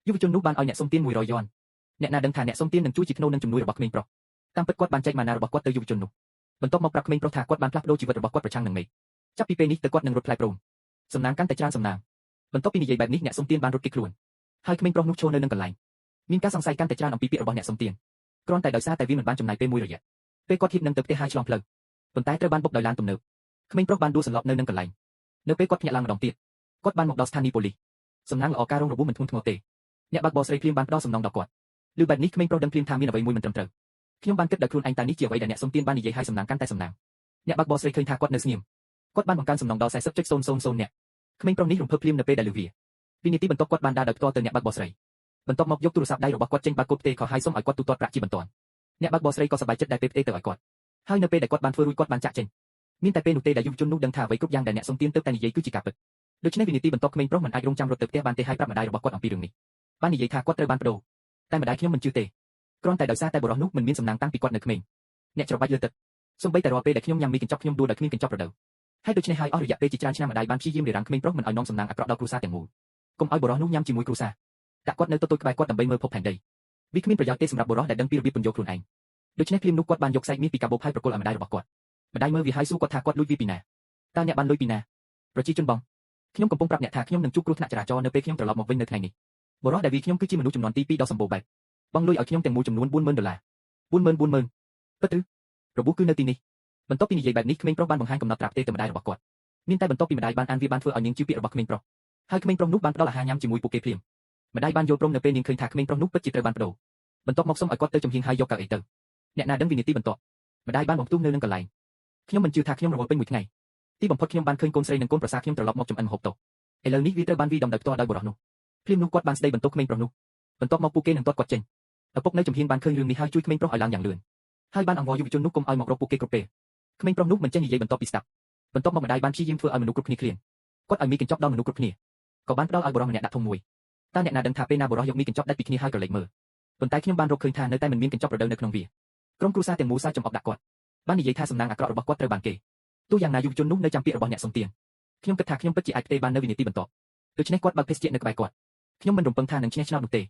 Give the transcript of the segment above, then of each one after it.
យុវជននោះបានឲ្យអ្នកសុំទាន100យ៉នអ្នកណាដឹងថាអ្នកសុំទាននឹងជួយជាថ្នូរនឹងជំនួយរបស់ក្មេងប្រុសតាមពិតគាត់បានចែកម៉ាណារបស់គាត់ទៅយុវជននោះបន្ទាប់មកប្រាប់ក្មេងប្រុសថាគាត់បានផ្លាស់ប្ដូរជីវិតរបស់គាត់ប្រឆាំងនឹងមេឃចាប់ពីពេលនេះទៅគាត់នឹងរត់ផ្លែព្រមសំណាងកាន់តែច្រើនសំណាងបន្ទាប់ពីនិយាយបែបនេះអ្នកសុំទានបានរត់គេចខ្លួនហើយក្មេងប្រុសនោះឈរនៅនឹងកន្លែងមានការសង្ស័យកាន់តែច្រើនអំពីពាក្យរបស់អ្នកសុំទានគ្រាន់តែដោយសារតែវាមិនបានចំណាយពេលមួយរយៈពេលគាត់ហៀបនឹងទៅផ្ទះហើយឆ្លងផ្លូវប៉ុន្តែត្រូវបានបុកដោយឡានទំនើបក្មេងប្រុសបានដួលសន្លប់នៅនឹងកន្លែងនៅពេលគាត់ភ្ញាក់ឡើងម្ដងទៀតគាត់បានមកដល់ស្ថានីយ៍ប៉ូលីសសំណាងល្អការរងរបួសមិនធ្ងន់ធ្ងរទេអ្នកបើកបរស្រីភ្លាមបានផ្ដល់សំណងដល់គាត់ឮបែបនេះក្មេងប្រុសដឹងភ្លាមថាមានអ្វីមួយមិនត្រឹមត្រូវខ្ញុំបានគិតដោយខ្លួនឯងតើនេះជាអ្វីដែលអ្នកសុំទានបាននិយាយឲ្យសំណាងកាន់តែសំណាងអ្នកបើកបរស្រីឃើញថាគាត់នៅស្ងៀមគាត់បានបង្កើនសំណងដល់40.000នាក់ក្មេងប្រុសនេះរំភើបភ្លាមនៅពេលដែលឮវាវិនាទីបន្ទាប់គាត់បានដើរដោយផ្ទាល់ទៅអ្នកបើកបរស្រីបន្ទាប់មកយកទូរស័ព្ទដៃរបស់គាត់ចេញបើកកូដផ្ទេរខោហើយសុំឲ្យគាត់ទូទាត់ប្រាក់ជាបន្ទាន់អ្នកបើកបរស្រីក៏សប្បាយចិត្តដែលពេលផ្ទេរទៅឲ្យគាត់ហើយនៅពេលដែលគាត់បានធ្វើរួចគាត់បានចាក់ចេញមានតែពេលនោះទេដែលយុវជននោះដឹងថាអ្វីគ្រប់យ៉ាងដែលអ្នកសុំទានទៅតែនិយាយគឺជាការពិតដូច្នេះវិនាទីបន្ទាប់ក្មេងប្រុសមិនអាចរងចាំរត់ទៅផ្ទះបានទេហើយប្រាប់ម្ដាយរបស់គាត់អំពីរឿងនេះបាននិយាយថាគាត់ត្រូវបានប្ដូរតែម្ដាយខ្ញុំមិនជឿទេគ្រាន់តែដោយសារតែបុរសនោះមិនមានសំណាងតាំងពីគាត់នៅក្មេងអ្នកច្របាច់លើទឹកសូម្បីតែរាល់ពេលដែលខ្ញុំញ៉ាំមីកញ្ចប់ខ្ញុំដួលដោយគ្មានកញ្ចប់រដូវហើយដូច្នេះហើយអស់រយៈពេលជាច្រើនឆ្នាំម្ដាយបានព្យាយាមរារាំងក្មេងប្រុសមិនឲ្យនាំសំណាងអាក្រក់ដល់គ្រួសារទាំងមូលកុំឲ្យបុរសនោះញ៉ាំជាមួយគ្រួសារដាក់គាត់នៅតូចៗក្បែរគាត់ដើម្បីមើលភពផែនដីវាគ្មានប្រយោជន៍ទេសម្រាប់បុរសដែលដឹងពីរបៀបពន្យល់ខ្លួនឯងដូច្នេះភ្លាមនោះគាត់បានយកសាច់មាសពីកាបូបហើយប្រគល់ឲ្យម្ដាយរបស់គាត់ម្ដាយមើលវាហើយសួរគាត់ថាគាត់លួចវាពីណាតើអ្នកបានលុយពីណាប្រជាជនបងខ្ញុំកំពុងប្រាប់អ្នកថាខ្ញុំនឹងជួបគ្រោះថ្នាក់ចរាចរណ៍នៅពេលខ្ញុំត្រឡប់មកវិញនៅថ្ងៃនេះបុរសដែលវាខ្ញុំគឺជាមនុស្សចំនួនទី2ដ៏សម្បូរបែបបងលុយឲ្យខ្ញុំទាំងមូលចំនួន$40,000 ពិតឬរបួសគឺនៅទីនេះបន្ទាប់ពីនិយាយបែបនេះក្មេងប្រុសបានបង្ហាញកំណត់ត្រាផ្ទេរទៅម្ដាយរបស់គាត់មានតែបន្ទាប់ពីម្ដាយបានអានវាបានធ្វើឲ្យនាងជឿពាក្យរបស់ក្មេងប្រុសហើយក្មេងប្រុសនោះបានផ្ដល់អាហារញ៉ាំជាមួយពួកគេភ្លាមម្ដាយបានយល់ព្រមនៅពេលនាងឃើញថាក្មេងប្រុសនោះពិតជាត្រូវបានប្ដូរបន្ទាប់មកសុំឲ្យគាត់ទៅចំហៀងហើយយកកៅអីទៅអ្នកណាដឹងវិនាទីបន្ទាប់ម្ដាយបានបង្ទូមនៅនឹងកន្លែងខ្ញុំមិនជឿថាខ្ញុំរវល់ពេញមួយថ្ងៃទីបំផុតខ្ញុំបានឃើញកូនស្រីនិងកូនប្រសារខ្ញុំត្រឡប់មកចំអិនម្ហូបតុឥឡូវនេះវាត្រូវបានវាយដំដោយផ្ទាល់ដោយបុរសនោះភ្លាមនោះគាត់បានស្ដីបន្ទោសក្មេងប្រុសនោះបន្ទាប់មកពួកគេនឹងទាត់គាត់ចេញឪពុកនៅចំហៀងបានឃើញរឿងនេះហើយជួយក្មេងប្រុសឲ្យឡើងយ៉ាងលឿនហើយបានអង្វរយុវជននោះកុំឲ្យមករកពួកគេគ្រប់ពេលក្មេងប្រុសនោះមិនចេះនិយាយបន្ទាប់ពីស្ដាប់បន្ទាប់មកម្ដាយបានព្យាយាមធ្វើឲ្យមនុស្សគ្រប់គ្នាឃ្លានគាត់ឲ្យមីកញ្ចប់ដល់មនុស្សគ្រប់គ្នាក៏បានផ្ដល់ឲ្យបុរសម្នាក់ដាក់ធុងមួយតើអ្នកណាដឹងថាពេលណាបុរសយកមីកញ្ចប់ដាច់ពីគ្នាហើយក៏លេចមើលប៉ុន្តែខ្ញុំបានរកឃើញថានៅតែមិនមានកញ្ចប់រដូវនៅក្នុងវាក្រុមគ្រួសារទាំងមូលសើចចំអកដាក់គាត់បាននិយាយថាសំណាងអាក្រក់របស់គាត់ត្រូវបានគេទោះយ៉ាងណាយុវជននោះនៅចាំពាក្យរបស់អ្នកសុំទានខ្ញុំគិតថាខ្ញុំពិតជាអាចផ្ទេរបាននៅវិនាទីបន្ទាប់ដូច្នេះគាត់បើកភេសជ្ជៈនៅក្បែរគាត់ខ្ញុំមិនរំពឹងថានឹងឈ្នះឆ្នោតនោះទេ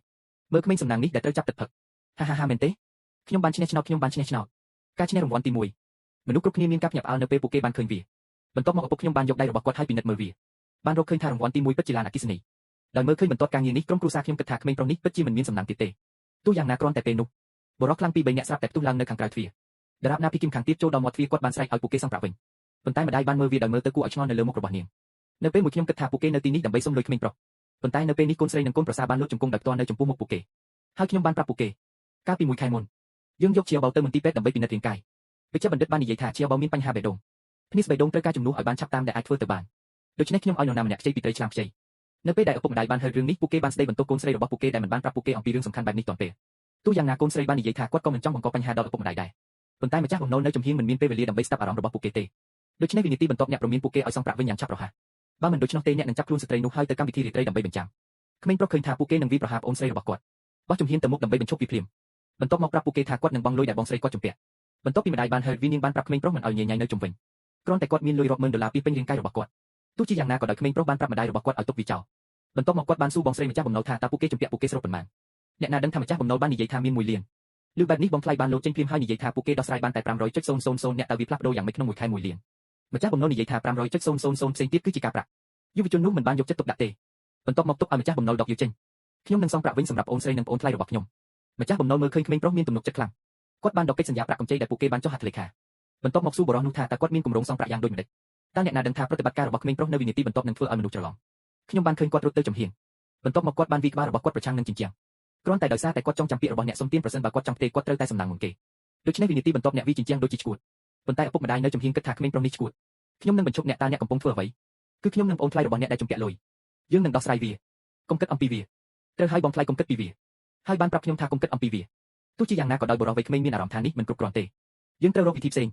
មើលក្មេងសំណាងនេះដែលត្រូវចាប់ទឹកផឹកហាមែនទេខ្ញុំបានឈ្នះឆ្នោតការឈ្នះរង្វាន់ទី1មនុស្សគ្រប់គ្នាមានការភ្ញាក់ផ្អើលនៅពេលពួកគេបានឃើញវាបន្ទាប់មកឪពុកខ្ញុំបានយកដៃរបស់គាត់ឲ្យពិនិត្យមើលវាបានរកឃើញថារង្វាន់ទី1ពិតជាឡានអគ្គិសនីដោយមើលឃើញបន្ទាត់ការងារនេះក្រុមគ្រួសារខ្ញុំគិតថាក្មេងប្រុសនេះពិតជាមិនមានសំណាងទៀតទេទោះយ៉ាងណាគ្រាន់តែពេលនោះបុរសខ្លាំងពីរ3នាក់ស្រាប់តែផ្ទុះឡើងនៅខាងក្រៅទ្វារដរាបណាពីគឹមខាងទៀតចូលដល់មាត់ទ្វារគាត់បានស្រែកឲ្យពួកគេសងប្រាក់វិញប៉ុន្តែម្ដាយបានមើលវាដោយមើលទៅគួរឲ្យឆ្ងល់នៅលើមុខរបស់នាងនៅពេលមួយខ្ញុំគិតថាពួកគេនៅទីនេះដើម្បីសុំលុយក្មេងប្រុសប៉ុន្តែនៅពេលនេះកូនស្រីនិងកូនប្រសារបានលុតជង្គង់ដោយផ្ទាល់នៅចំពោះមុខពួកគេហើយខ្ញុំបានប្រាប់ពួកគេកាលពី1ខែមុនយើងយកជាបោទៅមន្ទីរពេទ្យដើម្បីពិនិត្យរាងកាយវិជ្ជបណ្ឌិតបាននិយាយថាជាបោមានបញ្ហាបេះដូងភ្នែកបេះដូងត្រូវការជំនួសឲ្យបានឆាប់តាមដែលអាចធ្វើទៅបានដូច្នេះខ្ញុំឲ្យនរណាម្នាក់ខ្ចីពីត្រីឆ្លាមខ្ចីនៅពេលដែលឪពុកម្ដាយបានហៅរឿងនេះពួកគេបានស្ដីបន្ទោសកូនស្រីរបស់ពួកគេដែលមិនបានប្រាប់ពួកគេអំពីរឿងសំខាន់បែបនេះទាន់ពេលទោះយ៉ាងណាកូនស្រីបាននិយាយថាគាត់ក៏មិនចង់បង្កបញ្ហាដល់ឪពុកម្ដាយដែរប៉ុន្តែម្ចាស់បំណុលនៅចំហៀងមិនមានពេលវេលាដើម្បីស្ដាប់អារម្មណ៍របស់ពួកគេទេដូច្នេះវិនាទីបន្ទាប់អ្នកប្រមានពួកគេឲ្យសងប្រាក់វិញយ៉ាងឆាប់រហ័សបើមិនដូច្នោះទេអ្នកនឹងចាប់ខ្លួនស្ត្រីនោះហើយទៅកម្មវិធីរាត្រីដើម្បីបញ្ចាំក្មេងប្រុសឃើញថាពួកគេនឹងវាយប្រហារប្អូនស្រីរបស់គាត់បោះជំហានទៅមុខដើម្បីបញ្ឈប់វាភ្លាមបន្ទាប់មកប្រាប់ពួកគេថាគាត់នឹងបង់លុយដែលបងស្រីគាត់ជំពាក់បន្ទាប់ពីម្ដាយបានហៅវានាងបានប្រាប់ក្មេងប្រុសមិនឲ្យញញ៉ៃនៅជុំវិញគ្រាន់តែគាត់មានលុយរាប់ម៉ឺនដុល្លារពីពេញរាងកាយរបស់គាត់ទោះជាយ៉ាងណាក៏ដោយក្មេងប្រុសបានប្រាប់ម្ដាយរបស់គាត់ឲ្យទុកវាចោលបន្ទាប់មកគាត់បានសួរបងស្រីម្ចាស់បំណុលថាតើពួកគេជំពាក់ពួកគេស្រុកប៉ុន្មានអ្នកណាដឹងថាម្ចាស់បំណុលបាននិយាយថាមាន1លានឬបែបនេះបងថ្លៃបានលោតចេញភ្លាមហើយនិយាយថាពួកគេដោះស្រាយបានតែ500.000អ្នកតើវាផ្លាស់ប្ដូរយ៉ាងម៉េចក្នុងមួយខែ1លានម្ចាស់បំណុលនិយាយថា500.000ផ្សេងទៀតគឺជាការប្រាក់យុវជននោះមិនបានយកចិត្តទុកដាក់ទេបន្ទាប់មកទុកឲ្យម្ចាស់បំណុលដកយកចេញខ្ញុំនឹងសងប្រាក់វិញសម្រាប់អូនស្រីនិងប្អូនថ្លៃរបស់ខ្ញុំម្ចាស់បំណុលមើលឃើញក្មេងប្រុសមានទំនុកចិត្តខ្លាំងគាត់បានដកកិច្ចសន្យាប្រាក់កម្ចីដែលពួកគេបានចុះហត្ថលេខាបន្ទាប់មកសួរបុរសនោះថាតើគាត់មានគម្រោងសងប្រាក់យ៉ាងដូចម្តេចតើអ្នកណាដឹងថាប្រតិបត្តិការរបស់ក្មេងប្រុសនៅវិនាទីបន្ទាប់នឹងធ្វើឲ្យមនុស្សច្រឡំខ្ញុំបានឃើញគាត់រត់ទៅចំហៀងបន្ទាប់មកគាត់បានវាយក្បាលរបស់គាត់ប្រឆាំងនឹងជញ្ជាំងគ្រាន់តែដោយសារតែគាត់ចង់ចាំពាក្យរបស់អ្នកសុំទានប្រសិនបើគាត់ចង់ផ្ទេរគាត់ត្រូវតែសំណាងមុនគេដូច្នេះវិនាទីបន្ទាប់អ្នកវាយជញ្ជាំងដូចជាឈួតប៉ុន្តែឪពុកម្ដាយនៅចំហៀងគិតថាក្មេងប្រុសនេះឈួតខ្ញុំនឹងបញ្ឈប់អ្នកតើអ្នកកំពុងធ្វើអ្វីគឺខ្ញុំនឹងប្អូនថ្លៃរបស់អ្នកដែលជំពាក់លុយយើងនឹងដោះស្រាយវាកុំគិតអំពីវាត្រូវឲ្យបងថ្លៃកុំគិតពីវាហើយបានប្រាប់ខ្ញុំថាកុំគិតអំពីវាទោះជាយ៉ាងណាក៏ដោយបុរសវ័យក្មេងមានអារម្មណ៍ថានេះមិនគ្រប់គ្រាន់ទេយើងត្រូវរកវិធីផ្សេង